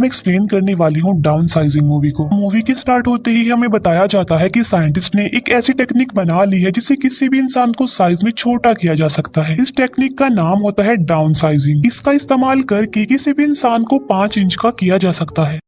मैं एक्सप्लेन करने वाली हूँ डाउन साइजिंग मूवी को। मूवी के स्टार्ट होते ही हमें बताया जाता है कि साइंटिस्ट ने एक ऐसी टेक्निक बना ली है जिससे किसी भी इंसान को साइज में छोटा किया जा सकता है। इस टेक्निक का नाम होता है डाउन साइजिंग। इसका इस्तेमाल करके किसी भी इंसान को 5 इंच का किया जा सकता है।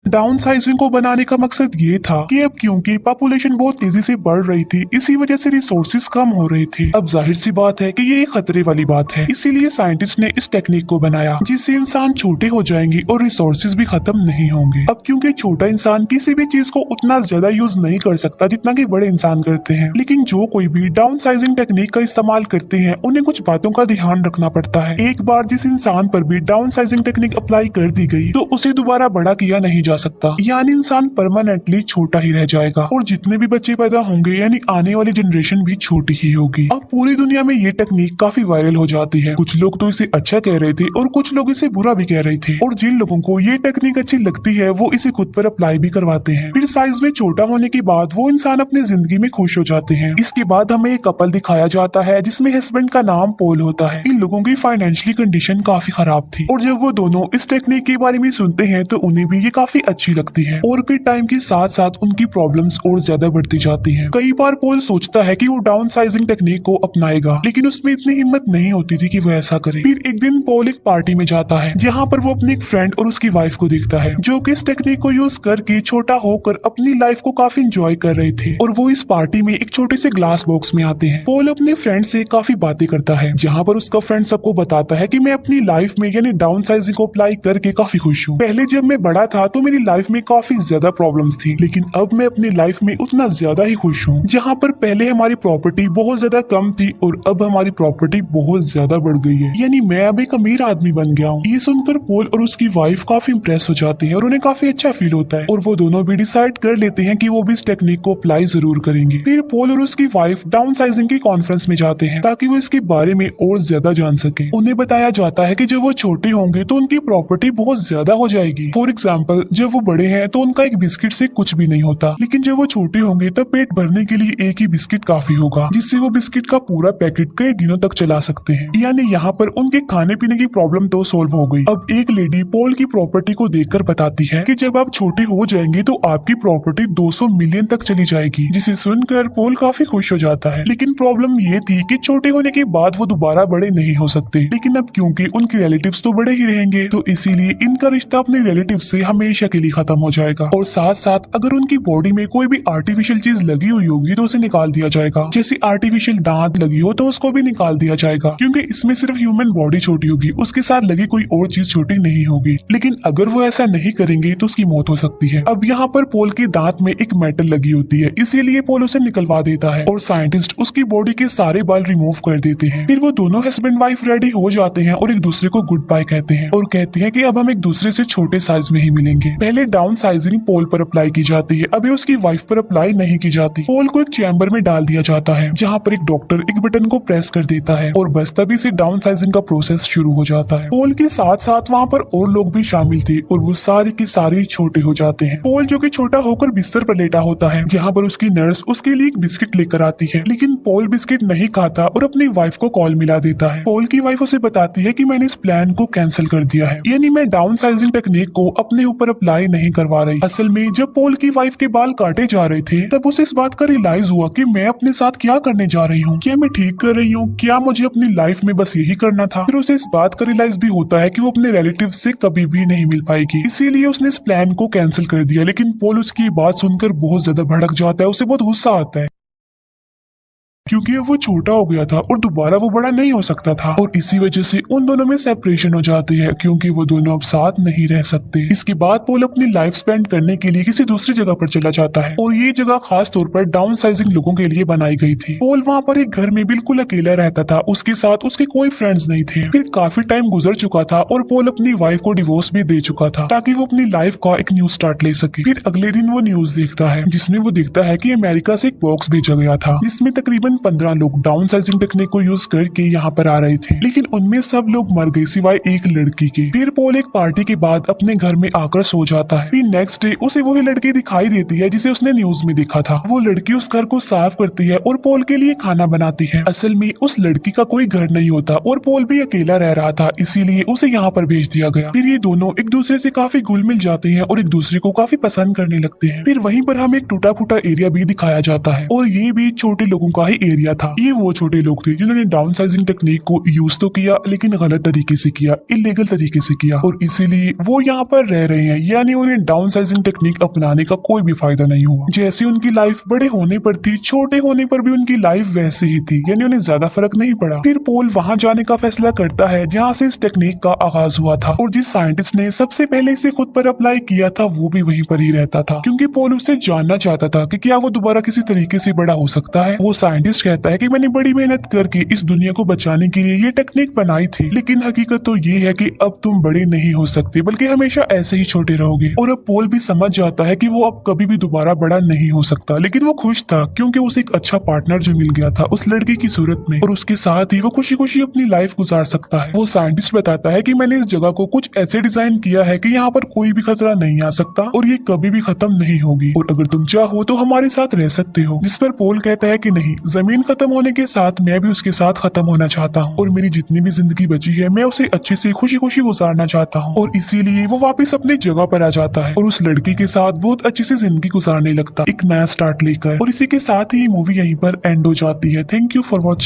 डाउन साइजिंग को बनाने का मकसद ये था कि अब क्योंकि पॉपुलेशन बहुत तेजी से बढ़ रही थी, इसी वजह से रिसोर्सेज कम हो रहे थे। अब जाहिर सी बात है कि ये एक खतरे वाली बात है, इसीलिए साइंटिस्ट ने इस टेक्निक को बनाया जिससे इंसान छोटे हो जाएंगे और रिसोर्सेज भी खत्म नहीं होंगे। अब क्योंकि छोटा इंसान किसी भी चीज को उतना ज्यादा यूज नहीं कर सकता जितना कि बड़े इंसान करते हैं, लेकिन जो कोई भी डाउन साइजिंग टेक्निक का इस्तेमाल करते हैं उन्हें कुछ बातों का ध्यान रखना पड़ता है। एक बार जिस इंसान पर भी डाउन साइजिंग टेक्निक अप्लाई कर दी गई तो उसे दोबारा बड़ा किया नहीं जा सकता, यानी इंसान परमानेंटली छोटा ही रह जाएगा और जितने भी बच्चे पैदा होंगे यानी आने वाली जनरेशन भी छोटी ही होगी। अब पूरी दुनिया में ये टेक्निक काफी वायरल हो जाती है। कुछ लोग तो इसे अच्छा कह रहे थे और कुछ लोग इसे बुरा भी कह रहे थे, और जिन लोगों को ये टेक्निक अच्छी लगती है वो इसे खुद पर अप्लाई भी करवाते हैं। फिर साइज में छोटा होने के बाद वो इंसान अपनी जिंदगी में खुश हो जाते हैं। इसके बाद हमें एक कपल दिखाया जाता है जिसमें हस्बैंड का नाम पॉल होता है। इन लोगों की फाइनेंशियली कंडीशन काफी खराब थी और जब वो दोनों इस टेक्निक के बारे में सुनते हैं तो उन्हें भी ये काफी अच्छी लगती है, और फिर टाइम के साथ साथ उनकी प्रॉब्लम्स और ज्यादा बढ़ती जाती हैं। कई बार पॉल सोचता है कि वो डाउन साइजिंग टेक्निक को अपनाएगा, लेकिन उसमें इतनी हिम्मत नहीं होती थी कि वो ऐसा करे। फिर एक दिन पॉल एक पार्टी में जाता है जहाँ पर वो अपने एक फ्रेंड और उसकी वाइफ को देखता है जो कि इस टेक्निक को यूज करके छोटा होकर अपनी लाइफ को काफी एंजॉय कर रहे थे, और वो इस पार्टी में एक छोटे से ग्लास बॉक्स में आते हैं। पॉल अपने फ्रेंड से काफी बातें करता है जहाँ पर उसका फ्रेंड सबको बताता है कि मैं अपनी लाइफ में यानी डाउन साइजिंग को अप्लाई करके काफी खुश हूँ। पहले जब मैं बड़ा था तो मेरी लाइफ में काफी ज्यादा प्रॉब्लम्स थी, लेकिन अब मैं अपनी लाइफ में उतना ज्यादा ही खुश हूँ। जहाँ पर पहले हमारी प्रॉपर्टी बहुत ज्यादा कम थी और अब हमारी प्रॉपर्टी बहुत ज्यादा बढ़ गई है, यानी मैं अब एक अमीर आदमी बन गया हूँ। ये सुनकर पॉल और उसकी वाइफ काफी इंप्रेस हो जाती है और उन्हें काफी अच्छा फील होता है, और वो दोनों भी डिसाइड कर लेते हैं कि वो भी इस टेक्निक को अप्लाई जरूर करेंगे। फिर पॉल और उसकी वाइफ डाउन साइजिंग की कॉन्फ्रेंस में जाते हैं ताकि वो इसके बारे में और ज्यादा जान सके। उन्हें बताया जाता है कि जब वो छोटे होंगे तो उनकी प्रॉपर्टी बहुत ज्यादा हो जाएगी। फॉर एग्जाम्पल, जब वो बड़े हैं तो उनका एक बिस्किट से कुछ भी नहीं होता, लेकिन जब वो छोटे होंगे तब पेट भरने के लिए एक ही बिस्किट काफी होगा, जिससे वो बिस्किट का पूरा पैकेट कई दिनों तक चला सकते हैं। यानी यहाँ पर उनके खाने पीने की प्रॉब्लम तो सोल्व हो गई। अब एक लेडी पॉल की प्रॉपर्टी को देखकर बताती है कि जब आप छोटे हो जाएंगे तो आपकी प्रॉपर्टी 200 मिलियन तक चली जाएगी, जिसे सुनकर पॉल काफी खुश हो जाता है। लेकिन प्रॉब्लम ये थी कि छोटे होने के बाद वो दोबारा बड़े नहीं हो सकते, लेकिन अब क्योंकि उनके रिलेटिव्स तो बड़े ही रहेंगे तो इसीलिए इनका रिश्ता अपने रिलेटिव से हमेशा के लिए खत्म हो जाएगा। और साथ साथ अगर उनकी बॉडी में कोई भी आर्टिफिशियल चीज लगी हुई होगी तो उसे निकाल दिया जाएगा। जैसे आर्टिफिशियल दांत लगी हो तो उसको भी निकाल दिया जाएगा, क्योंकि इसमें सिर्फ ह्यूमन बॉडी छोटी होगी, उसके साथ लगी कोई और चीज छोटी नहीं होगी। लेकिन अगर वो ऐसा नहीं करेंगे तो उसकी मौत हो सकती है। अब यहाँ पर पॉल के दांत में एक मेटल लगी होती है, इसीलिए पॉल उसे निकलवा देता है और साइंटिस्ट उसकी बॉडी के सारे बाल रिमूव कर देते हैं। फिर वो दोनों हस्बैंड वाइफ रेडी हो जाते हैं और एक दूसरे को गुड बाय कहते हैं और कहते हैं कि अब हम एक दूसरे से छोटे साइज में ही मिलेंगे। पहले डाउन साइजिंग पॉल पर अप्लाई की जाती है, अभी उसकी वाइफ पर अप्लाई नहीं की जाती। पॉल को एक चैम्बर में डाल दिया जाता है जहाँ पर एक डॉक्टर एक बटन को प्रेस कर देता है और बस तभी से डाउन साइजिंग का प्रोसेस शुरू हो जाता है। पॉल के साथ साथ वहाँ पर और लोग भी शामिल थे और वो सारे के सारे छोटे हो जाते हैं। पॉल जो कि छोटा होकर बिस्तर पर लेटा होता है, जहाँ पर उसकी नर्स उसके लिए एक बिस्किट लेकर आती है, लेकिन पॉल बिस्किट नहीं खाता और अपनी वाइफ को कॉल मिला देता है। पॉल की वाइफ उसे बताती है कि मैंने इस प्लान को कैंसिल कर दिया है, यानी मैं डाउन साइजिंग टेक्निक को अपने ऊपर अप्लाई नहीं करवा रही। असल में जब पॉल की वाइफ के बाल काटे जा रहे थे तब उसे इस बात का रियलाइज हुआ कि मैं अपने साथ क्या करने जा रही हूँ, क्या मैं ठीक कर रही हूँ, क्या मुझे अपनी लाइफ में बस यही करना था। फिर उसे इस बात का रियलाइज भी होता है कि वो अपने रिलेटिव से कभी भी नहीं मिल पाएगी, इसीलिए उसने इस प्लान को कैंसिल कर दिया। लेकिन पॉल उसकी बात सुनकर बहुत ज्यादा भड़क जाता है, उसे बहुत गुस्सा आता है क्योंकि अब वो छोटा हो गया था और दोबारा वो बड़ा नहीं हो सकता था, और इसी वजह से उन दोनों में सेपरेशन हो जाती है क्योंकि वो दोनों अब साथ नहीं रह सकते। इसके बाद पॉल अपनी लाइफ स्पेंड करने के लिए किसी दूसरी जगह पर चला जाता है और ये जगह खास तौर पर डाउन साइजिंग लोगों के लिए बनाई गई थी। पॉल वहाँ पर एक घर में बिल्कुल अकेला रहता था, उसके साथ उसके कोई फ्रेंड्स नहीं थे। फिर काफी टाइम गुजर चुका था और पॉल अपनी वाइफ को डिवोर्स भी दे चुका था ताकि वो अपनी लाइफ का एक न्यू स्टार्ट ले सके। फिर अगले दिन वो न्यूज देखता है जिसमें वो देखता है कि अमेरिका से एक बॉक्स भेजा गया था जिसमें तकरीबन 15 लोग डाउन साइजिंग टेक्निक को यूज करके यहाँ पर आ रहे थे, लेकिन उनमें सब लोग मर गए सिवाय एक लड़की के। फिर पोल एक पार्टी के बाद अपने घर में आकर सो जाता है। फिर नेक्स्ट डे उसे वही लड़की दिखाई देती है जिसे उसने न्यूज में देखा था। वो लड़की उस घर को साफ करती है और पोल के लिए खाना बनाती है। असल में उस लड़की का कोई घर नहीं होता और पोल भी अकेला रह रहा था, इसीलिए उसे यहाँ पर भेज दिया गया। फिर ये दोनों एक दूसरे से काफी घुल मिल जाते हैं और एक दूसरे को काफी पसंद करने लगते हैं। फिर वहीं पर हमें एक टूटा फूटा एरिया भी दिखाया जाता है और ये भी छोटे लोगों का ही एरिया था। ये वो छोटे लोग थे जिन्होंने डाउन साइजिंग टेक्निक को यूज तो किया लेकिन गलत तरीके से किया, इलीगल तरीके से किया, और इसीलिए वो यहाँ पर रह रहे हैं। यानी उन्हें डाउन साइजिंग टेक्निक अपनाने का कोई भी फायदा नहीं हुआ। जैसे उनकी लाइफ बड़े होने पर थी, छोटे होने पर भी उनकी लाइफ वैसे ही थी, यानी उन्हें ज्यादा फर्क नहीं पड़ा। फिर पोल वहां जाने का फैसला करता है जहाँ से इस टेक्निक का आगाज हुआ था, और जिस साइंटिस्ट ने सबसे पहले इसे खुद पर अप्लाई किया था वो भी वहीं पर ही रहता था, क्योंकि पोल उससे जानना चाहता था कि क्या वो दोबारा किसी तरीके से बड़ा हो सकता है। वो साइंटिस्ट कहता है कि मैंने बड़ी मेहनत करके इस दुनिया को बचाने के लिए ये टेक्निक बनाई थी, लेकिन हकीकत तो ये है कि अब तुम बड़े नहीं हो सकते बल्कि हमेशा ऐसे ही छोटे रहोगे। और अब पोल भी समझ जाता है कि वो अब कभी भी दोबारा बड़ा नहीं हो सकता, लेकिन वो खुश था क्योंकि उसे एक अच्छा पार्टनर जो मिल गया था उस लड़की की सूरत में, और उसके साथ ही वो खुशी खुशी अपनी लाइफ गुजार सकता है। वो साइंटिस्ट बताता है कि मैंने इस जगह को कुछ ऐसे डिजाइन किया है कि यहाँ पर कोई भी खतरा नहीं आ सकता और ये कभी भी खत्म नहीं होगी, और अगर तुम चाहो तो हमारे साथ रह सकते हो। जिस पर पोल कहता है कि नहीं, जमीन खत्म होने के साथ मैं भी उसके साथ खत्म होना चाहता हूँ, और मेरी जितनी भी जिंदगी बची है मैं उसे अच्छे से खुशी खुशी गुजारना चाहता हूँ। और इसीलिए वो वापस अपनी जगह पर आ जाता है और उस लड़की के साथ बहुत अच्छी से जिंदगी गुजारने लगता, एक नया स्टार्ट लेकर। और इसी के साथ ही मूवी यहीं पर एंड हो जाती है। Thank you for watching.